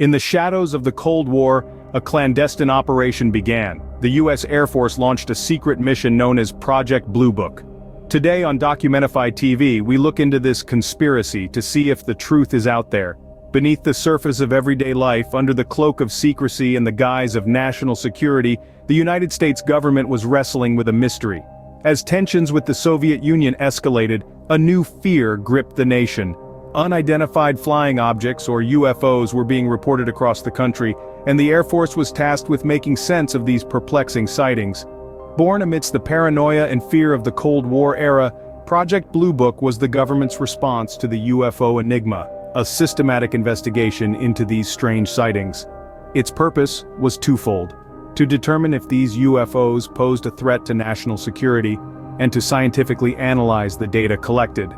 In the shadows of the Cold War, a clandestine operation began. The U.S. Air Force launched a secret mission known as Project Blue Book. Today on Documentify TV, we look into this conspiracy to see if the truth is out there. Beneath the surface of everyday life, under the cloak of secrecy and the guise of national security, the United States government was wrestling with a mystery. As tensions with the Soviet Union escalated, a new fear gripped the nation. Unidentified flying objects, or UFOs, were being reported across the country, and the Air Force was tasked with making sense of these perplexing sightings. Born amidst the paranoia and fear of the Cold War era, Project Blue Book was the government's response to the UFO enigma, a systematic investigation into these strange sightings. Its purpose was twofold: to determine if these UFOs posed a threat to national security, and to scientifically analyze the data collected.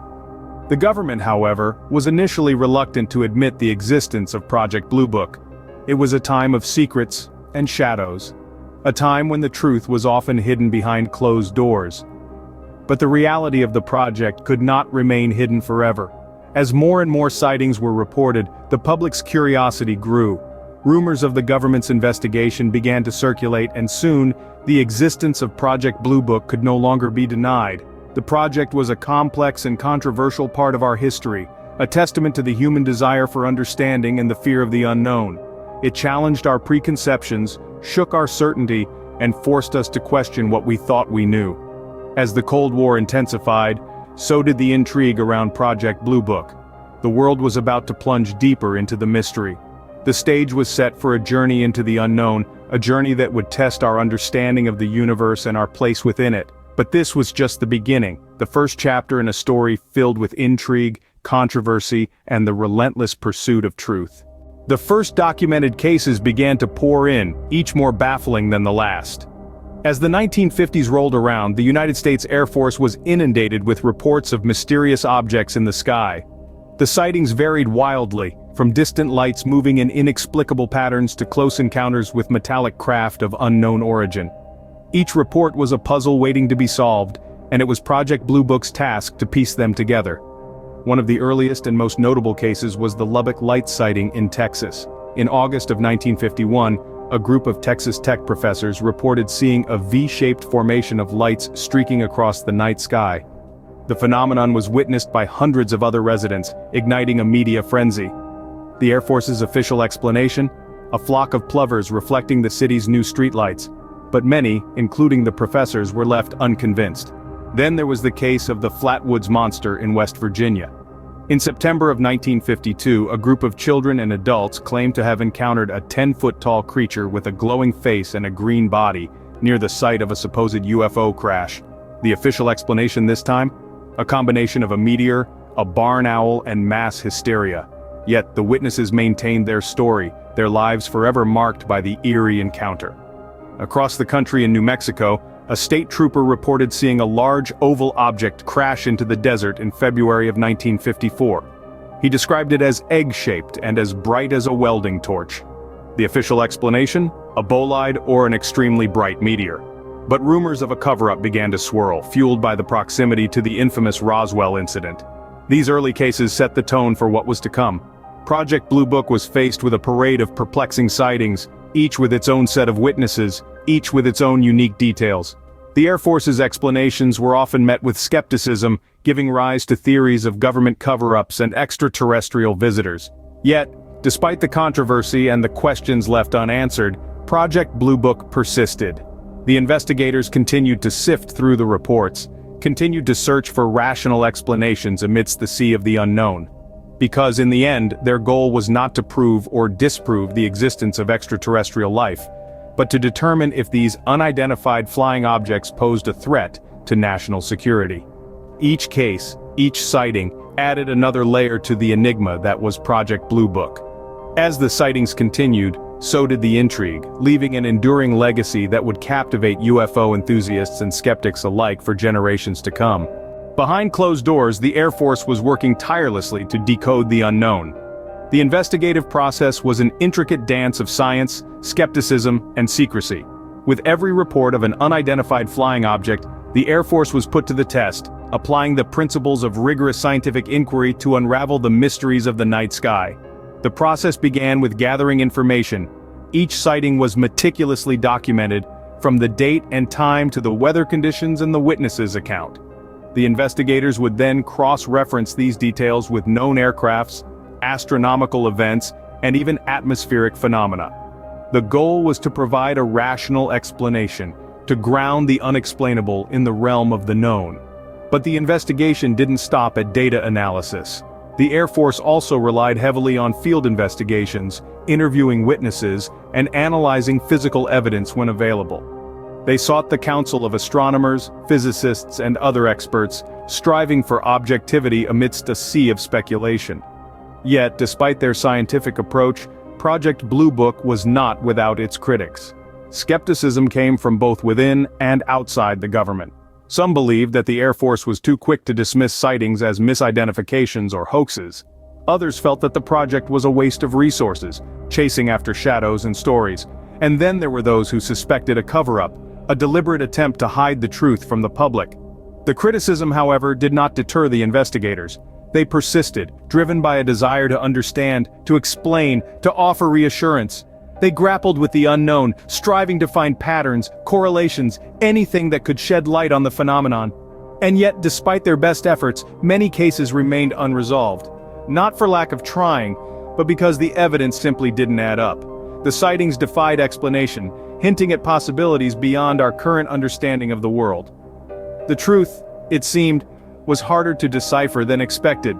The government, however, was initially reluctant to admit the existence of Project Blue Book. It was a time of secrets and shadows, a time when the truth was often hidden behind closed doors. But the reality of the project could not remain hidden forever. As more and more sightings were reported, the public's curiosity grew. Rumors of the government's investigation began to circulate, and soon, the existence of Project Blue Book could no longer be denied. The project was a complex and controversial part of our history, a testament to the human desire for understanding and the fear of the unknown. It challenged our preconceptions, shook our certainty, and forced us to question what we thought we knew. As the Cold War intensified, so did the intrigue around Project Blue Book. The world was about to plunge deeper into the mystery. The stage was set for a journey into the unknown, a journey that would test our understanding of the universe and our place within it. But this was just the beginning, the first chapter in a story filled with intrigue, controversy, and the relentless pursuit of truth. The first documented cases began to pour in, each more baffling than the last. As the 1950s rolled around, the United States Air Force was inundated with reports of mysterious objects in the sky. The sightings varied wildly, from distant lights moving in inexplicable patterns to close encounters with metallic craft of unknown origin. Each report was a puzzle waiting to be solved, and it was Project Blue Book's task to piece them together. One of the earliest and most notable cases was the Lubbock Lights sighting in Texas. In August of 1951, a group of Texas Tech professors reported seeing a V-shaped formation of lights streaking across the night sky. The phenomenon was witnessed by hundreds of other residents, igniting a media frenzy. The Air Force's official explanation? A flock of plovers reflecting the city's new streetlights. But many, including the professors, were left unconvinced. Then there was the case of the Flatwoods Monster in West Virginia. In September of 1952, a group of children and adults claimed to have encountered a 10-foot-tall creature with a glowing face and a green body near the site of a supposed UFO crash. The official explanation this time? A combination of a meteor, a barn owl, and mass hysteria. Yet the witnesses maintained their story, their lives forever marked by the eerie encounter. Across the country in New Mexico, a state trooper reported seeing a large oval object crash into the desert in February of 1954. He described it as egg-shaped and as bright as a welding torch. The official explanation? A bolide or an extremely bright meteor. But rumors of a cover-up began to swirl, fueled by the proximity to the infamous Roswell incident. These early cases set the tone for what was to come. Project Blue Book was faced with a parade of perplexing sightings, each with its own set of witnesses, each with its own unique details. The Air Force's explanations were often met with skepticism, giving rise to theories of government cover-ups and extraterrestrial visitors. Yet, despite the controversy and the questions left unanswered, Project Blue Book persisted. The investigators continued to sift through the reports, continued to search for rational explanations amidst the sea of the unknown. Because in the end, their goal was not to prove or disprove the existence of extraterrestrial life, but to determine if these unidentified flying objects posed a threat to national security. Each case, each sighting, added another layer to the enigma that was Project Blue Book. As the sightings continued, so did the intrigue, leaving an enduring legacy that would captivate UFO enthusiasts and skeptics alike for generations to come. Behind closed doors, the Air Force was working tirelessly to decode the unknown. The investigative process was an intricate dance of science, skepticism, and secrecy. With every report of an unidentified flying object, the Air Force was put to the test, applying the principles of rigorous scientific inquiry to unravel the mysteries of the night sky. The process began with gathering information. Each sighting was meticulously documented, from the date and time to the weather conditions and the witness's account. The investigators would then cross-reference these details with known aircrafts, astronomical events, and even atmospheric phenomena. The goal was to provide a rational explanation, to ground the unexplainable in the realm of the known. But the investigation didn't stop at data analysis. The Air Force also relied heavily on field investigations, interviewing witnesses, and analyzing physical evidence when available. They sought the counsel of astronomers, physicists, and other experts, striving for objectivity amidst a sea of speculation. Yet, despite their scientific approach, Project Blue Book was not without its critics. Skepticism came from both within and outside the government. Some believed that the Air Force was too quick to dismiss sightings as misidentifications or hoaxes. Others felt that the project was a waste of resources, chasing after shadows and stories. And then there were those who suspected a cover-up, a deliberate attempt to hide the truth from the public. The criticism, however, did not deter the investigators. They persisted, driven by a desire to understand, to explain, to offer reassurance. They grappled with the unknown, striving to find patterns, correlations, anything that could shed light on the phenomenon. And yet, despite their best efforts, many cases remained unresolved. Not for lack of trying, but because the evidence simply didn't add up. The sightings defied explanation, hinting at possibilities beyond our current understanding of the world. The truth, it seemed, was harder to decipher than expected.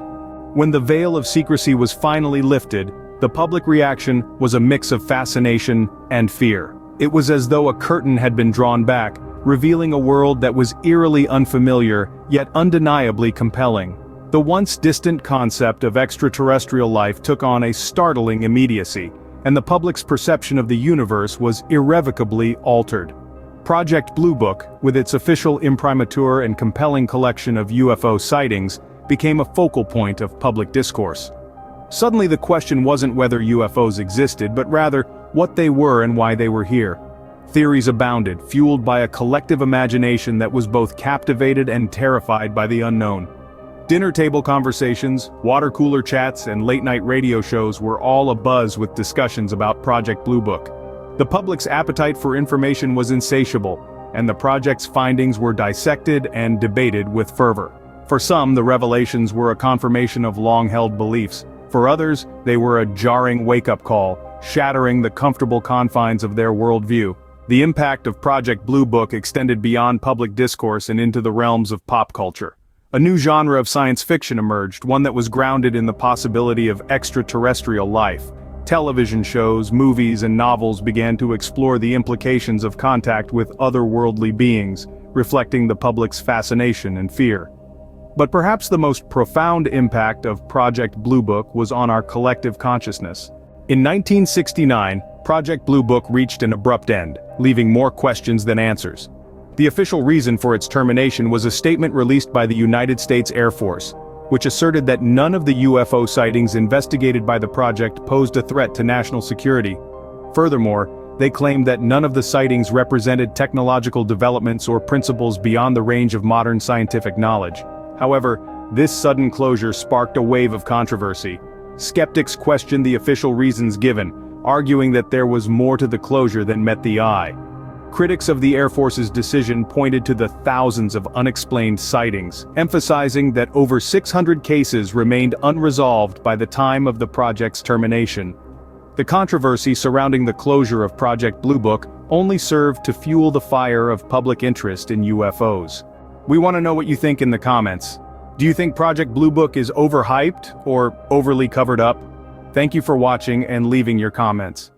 When the veil of secrecy was finally lifted, the public reaction was a mix of fascination and fear. It was as though a curtain had been drawn back, revealing a world that was eerily unfamiliar, yet undeniably compelling. The once distant concept of extraterrestrial life took on a startling immediacy, and the public's perception of the universe was irrevocably altered. Project Blue Book, with its official imprimatur and compelling collection of UFO sightings, became a focal point of public discourse. Suddenly the question wasn't whether UFOs existed, but rather, what they were and why they were here. Theories abounded, fueled by a collective imagination that was both captivated and terrified by the unknown. Dinner table conversations, water cooler chats, and late-night radio shows were all abuzz with discussions about Project Blue Book. The public's appetite for information was insatiable, and the project's findings were dissected and debated with fervor. For some, the revelations were a confirmation of long-held beliefs. For others, they were a jarring wake-up call, shattering the comfortable confines of their worldview. The impact of Project Blue Book extended beyond public discourse and into the realms of pop culture. A new genre of science fiction emerged, one that was grounded in the possibility of extraterrestrial life. Television shows, movies, and novels began to explore the implications of contact with otherworldly beings, reflecting the public's fascination and fear. But perhaps the most profound impact of Project Blue Book was on our collective consciousness. In 1969, Project Blue Book reached an abrupt end, leaving more questions than answers. The official reason for its termination was a statement released by the United States Air Force, which asserted that none of the UFO sightings investigated by the project posed a threat to national security. Furthermore, they claimed that none of the sightings represented technological developments or principles beyond the range of modern scientific knowledge. However, this sudden closure sparked a wave of controversy. Skeptics questioned the official reasons given, arguing that there was more to the closure than met the eye. Critics of the Air Force's decision pointed to the thousands of unexplained sightings, emphasizing that over 600 cases remained unresolved by the time of the project's termination. The controversy surrounding the closure of Project Blue Book only served to fuel the fire of public interest in UFOs. We want to know what you think in the comments. Do you think Project Blue Book is overhyped or overly covered up? Thank you for watching and leaving your comments.